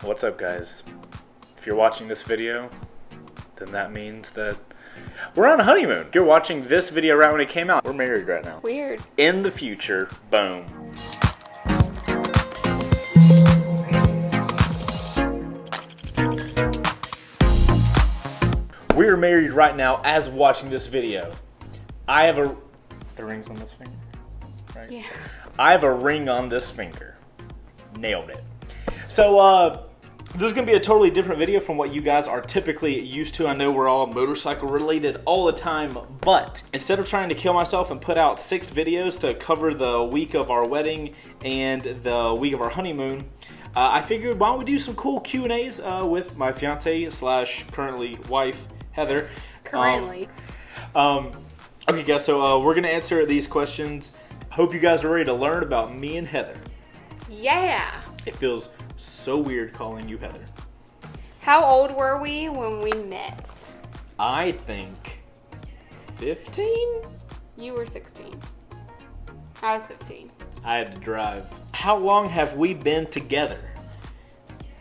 What's up, guys? If you're watching this video, then that means that we're on a honeymoon. If you're watching this video right when it came out, we're married right now. Weird. In the future, boom. We're married right now as watching this video. I have the ring's on this finger, right? Yeah. I have a ring on this finger. Nailed it. So, this is going to be a totally different video from what you guys are typically used to. I know we're all motorcycle related all the time, but instead of trying to kill myself and put out 6 videos to cover the week of our wedding and the week of our honeymoon, I figured why don't we do some cool Q&As with my fiance / currently wife, Heather. Currently. Okay guys, so we're going to answer these questions. Hope you guys are ready to learn about me and Heather. Yeah. It feels so weird calling you Heather. How old were we when we met? I think 15? You were 16. I was 15. I had to drive. How long have we been together?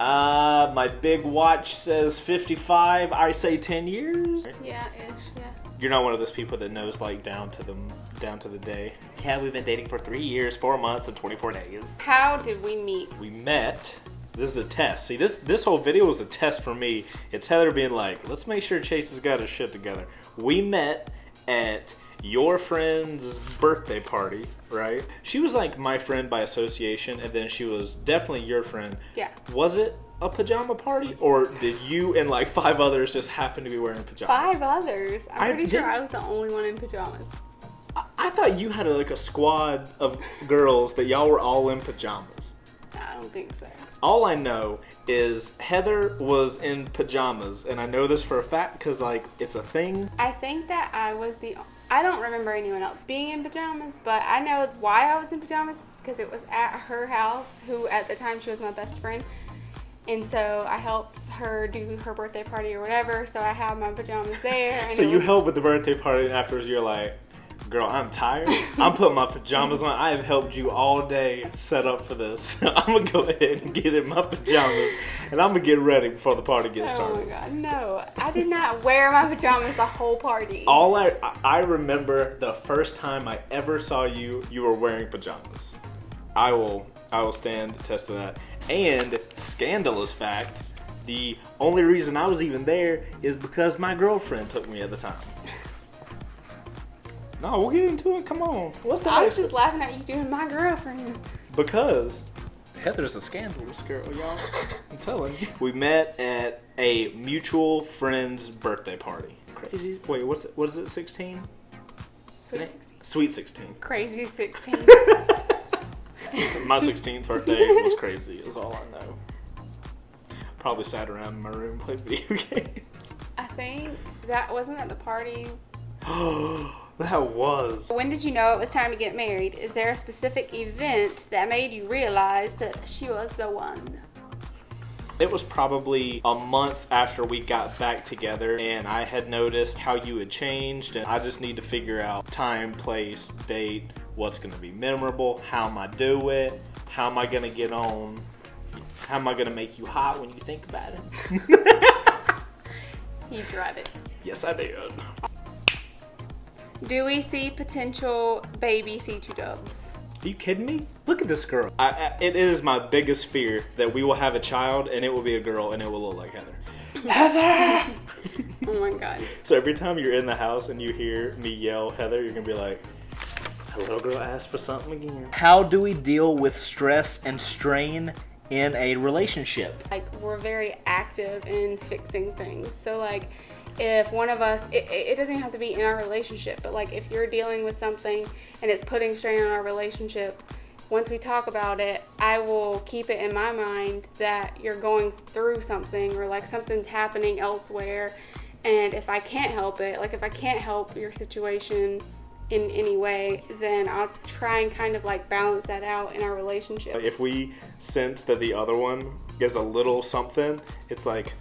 My big watch says 55. I say 10 years. Yeah, ish, yeah. You're not one of those people that knows like down to the day. Yeah, we've been dating for 3 years, 4 months, and 24 days. How did we meet? We met. This is a test. See, this whole video was a test for me. It's Heather being like, let's make sure Chase has got his shit together. We met at your friend's birthday party, right? She was like my friend by association, and then she was definitely your friend. Yeah. Was it a pajama party, or did you and like 5 others just happen to be wearing pajamas? 5 others? I'm pretty sure I was the only one in pajamas. I thought you had like a squad of girls that y'all were all in pajamas. I don't think so. All I know is Heather was in pajamas, and I know this for a fact because like it's a thing. I think that I don't remember anyone else being in pajamas, but I know why I was in pajamas is because it was at her house, who at the time she was my best friend. And so I helped her do her birthday party or whatever, so I had my pajamas there. And so you helped with the birthday party, and afterwards you're like, girl, I'm tired. I'm putting my pajamas on. I have helped you all day set up for this. I'm going to go ahead and get in my pajamas, and I'm going to get ready before the party gets started. Oh my god, no. I did not wear my pajamas the whole party. All I remember the first time I ever saw you were wearing pajamas. I will stand test to that. And scandalous fact, the only reason I was even there is because my girlfriend took me at the time. No, we'll get into it. Come on. What's the I was just laughing at you doing my girlfriend. Because Heather's a scandalous girl, y'all. I'm telling you. We met at a mutual friend's birthday party. Crazy. Wait, what is it? 16? Sweet 16. Sweet 16. Crazy 16. My 16th birthday was crazy, is all I know. Probably sat around in my room and played video games. I think that wasn't at the party. That was. When did you know it was time to get married? Is there a specific event that made you realize that she was the one? It was probably a month after we got back together, and I had noticed how you had changed, and I just need to figure out time, place, date, what's going to be memorable, how am I do it, how am I going to get on, how am I going to make you hot when you think about it. He tried it. Yes, I did. Do we see potential baby C2 dubs? Are you kidding me? Look at this girl. It is my biggest fear that we will have a child and it will be a girl and it will look like Heather. Heather! Oh my god. So every time you're in the house and you hear me yell Heather, you're going to be like, a little girl asked for something again. How do we deal with stress and strain in a relationship? Like, we're very active in fixing things. So like, if one of us, it doesn't even have to be in our relationship, but like if you're dealing with something and it's putting strain on our relationship, once we talk about it, I will keep it in my mind that you're going through something or like something's happening elsewhere. And if I can't help it, like if I can't help your situation in any way, then I'll try and kind of like balance that out in our relationship. If we sense that the other one is a little something, it's like,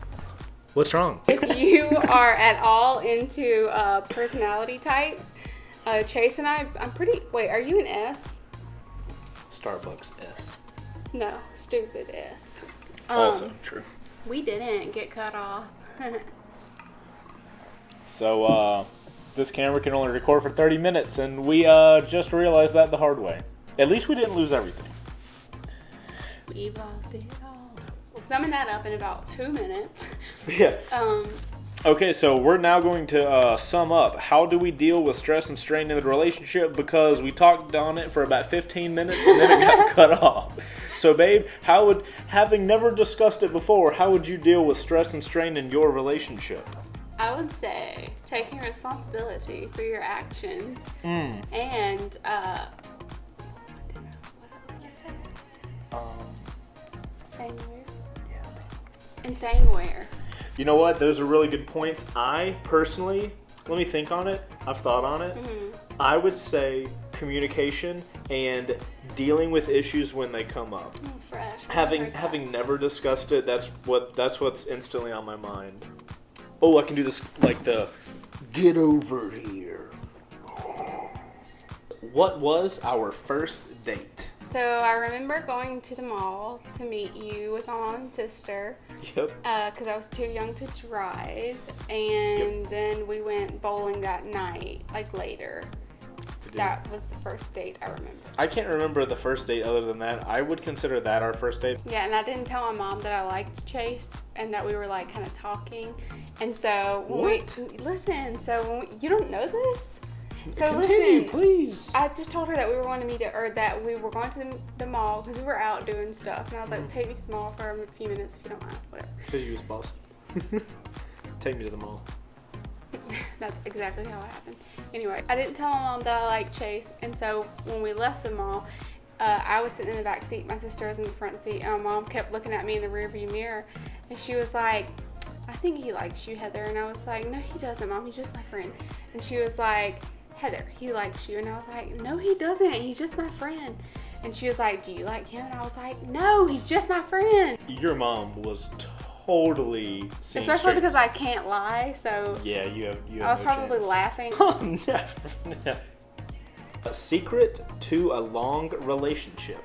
what's wrong? If you are at all into personality types, Chase and I'm pretty, wait, are you an S? Starbucks S. No, stupid S. Also true. We didn't get cut off. So, this camera can only record for 30 minutes, and we just realized that the hard way. At least we didn't lose everything. We've lost it all. We'll summon that up in about 2 minutes. Yeah. Okay, so we're now going to sum up. How do we deal with stress and strain in the relationship? Because we talked on it for about 15 minutes and then it got cut off. So, babe, having never discussed it before, how would you deal with stress and strain in your relationship? I would say taking responsibility for your actions and what else did I say? Saying where? Yeah. And saying where. You know what? Those are really good points. I personally, let me think on it. I've thought on it. Mm-hmm. I would say communication and dealing with issues when they come up. Fresh. Having never discussed it, that's what's instantly on my mind. Oh, I can do this like the get over here. What was our first date? So I remember going to the mall to meet you with my mom and sister. Yep. Because I was too young to drive. And then we went bowling that night, like later. That was the first date I remember. I can't remember the first date other than that. I would consider that our first date. Yeah, and I didn't tell my mom that I liked Chase and that we were like kind of talking. And so when you don't know this? So Continue, listen, please. I just told her that we were going to meet that we were going to the mall because we were out doing stuff. And I was like, take me to the mall for a few minutes if you don't mind, whatever. Because you was boss. Take me to the mall. That's exactly how it happened. Anyway, I didn't tell my mom that I liked Chase, and so when we left the mall, I was sitting in the back seat, my sister was in the front seat, and my mom kept looking at me in the rearview mirror, and she was like, I think he likes you, Heather. And I was like, no, he doesn't, Mom, he's just my friend. And she was like, Heather, he likes you. And I was like, no, he doesn't, he's just my friend. And she was like, do you like him? And I was like, no, he's just my friend. Your mom was totally seeing especially straight. Because I can't lie, so Yeah, you have I was no probably chance. laughing. Oh, no. A secret to a long relationship.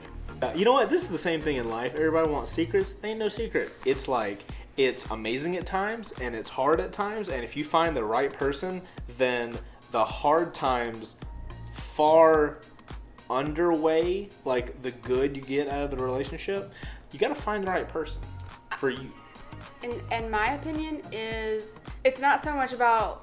You know what? This is the same thing in life. Everybody wants secrets. They ain't no secret. It's like, it's amazing at times and it's hard at times. And if you find the right person, then the hard times far underweigh like the good you get out of the relationship. You got to find the right person for you. And my opinion is, it's not so much about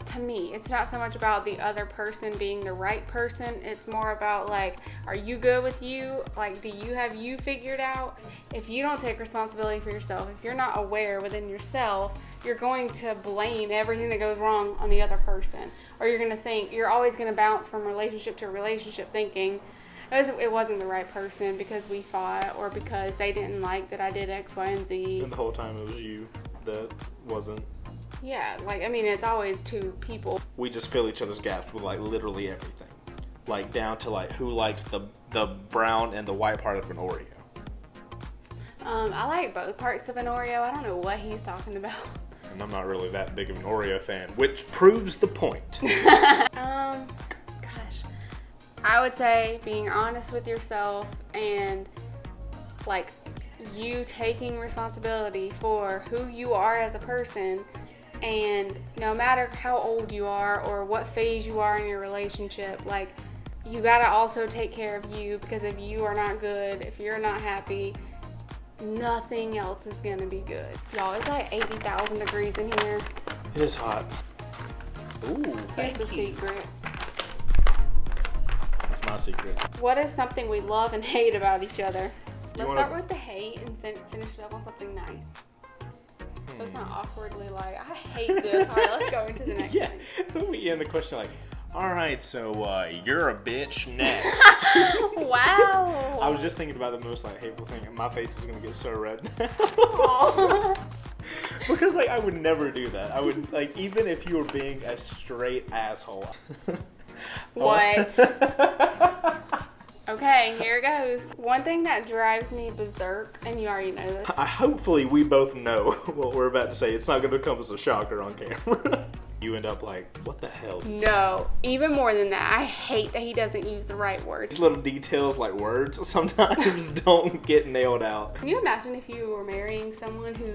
to me, it's not so much about the other person being the right person. It's more about like, are you good with you? Like, do you have you figured out? If you don't take responsibility for yourself, if you're not aware within yourself, you're going to blame everything that goes wrong on the other person. Or you're going to think, you're always going to bounce from relationship to relationship thinking, it wasn't the right person because we fought or because they didn't like that I did X, Y, and Z. And the whole time it was you that wasn't. Yeah, like, I mean, it's always two people. We just fill each other's gaps with like literally everything. Like down to like who likes the brown and the white part of an Oreo. I like both parts of an Oreo. I don't know what he's talking about. And I'm not really that big of an Oreo fan, which proves the point. I would say being honest with yourself and like you taking responsibility for who you are as a person, and no matter how old you are or what phase you are in your relationship, like you gotta also take care of you, because if you are not good, if you're not happy, nothing else is gonna be good. Y'all, it's like 80,000 degrees in here. It is hot. Ooh, Here's the secret. That's my secret. What is something we love and hate about each other? Let's wanna- start with the hate and finish it up on something nice. So it's not awkwardly like, I hate this. All right, let's go into the next Yeah, thing. we end the question like, all right, so you're a bitch next. Wow. I was just thinking about the most like hateful thing, and my face is gonna get so red. Aw. Because like I would never do that. I would like, even if you were being a straight asshole. What? Okay, here it goes. One thing that drives me berserk, and you already know this. Hopefully we both know what we're about to say. It's not going to come as a shocker on camera. you end up like, what the hell? No, even more than that, I hate that he doesn't use the right words. These little details like words sometimes don't get nailed out. Can you imagine if you were marrying someone who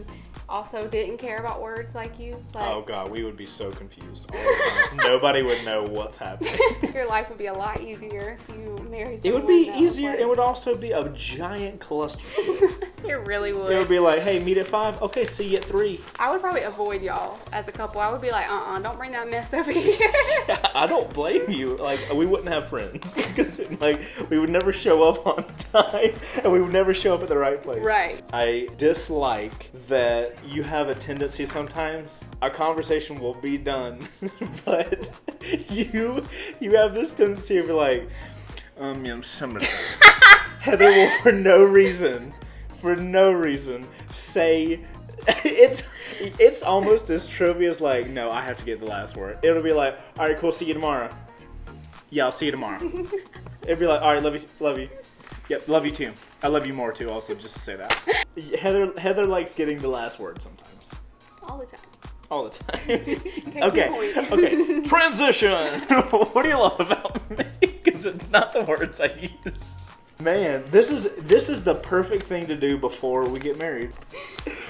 also didn't care about words like you? Like, Oh God, we would be so confused all the time. Nobody would know what's happening. your life would be a lot easier if you married someone. It would be that was easier. like- It would also be a giant cluster. It really would. It would be like, hey, meet at 5. Okay, see you at 3. I would probably avoid y'all as a couple. I would be like, don't bring that mess over here. I don't blame you. Like, we wouldn't have friends because, like, we would never show up on time and we would never show up at the right place. Right. I dislike that you have a tendency sometimes. A conversation will be done, but you have this tendency of like, yeah, somebody. Heather will for no reason say it's almost as trivial as like, no, I have to get the last word. It'll be like, all right, cool, see you tomorrow. Yeah, I'll see you tomorrow. It'd be like, all right, love you. Yep, love you too. I love you more too, also, just to say that. Heather likes getting the last word sometimes. All the time. All the time. Case Okay, in point. okay. Transition. What do you love about me? Because it's not the words I use. Man, this is the perfect thing to do before we get married.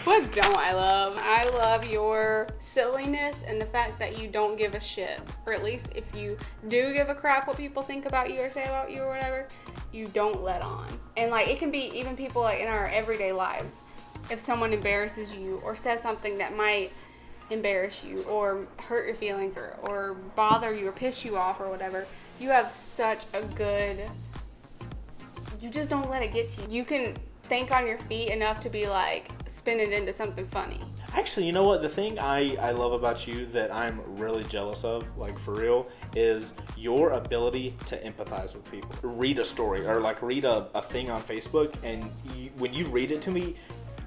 What don't I love? I love your silliness and the fact that you don't give a shit. Or at least if you do give a crap what people think about you or say about you or whatever, you don't let on. And like, it can be even people like in our everyday lives. If someone embarrasses you or says something that might embarrass you or hurt your feelings or bother you or piss you off or whatever, you have such a good... You just don't let it get to you. You can think on your feet enough to be like, spin it into something funny. Actually, you know what? The thing I love about you that I'm really jealous of, like for real, is your ability to empathize with people. Read a story or like read a thing on Facebook, and when you read it to me,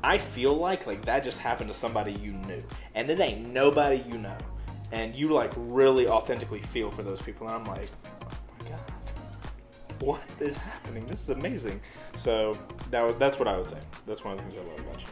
I feel like that just happened to somebody you knew. And it ain't nobody you know. And you like really authentically feel for those people. And I'm like, oh my God, what is happening? This is amazing. So that's what I would say. That's one of the things I love about you.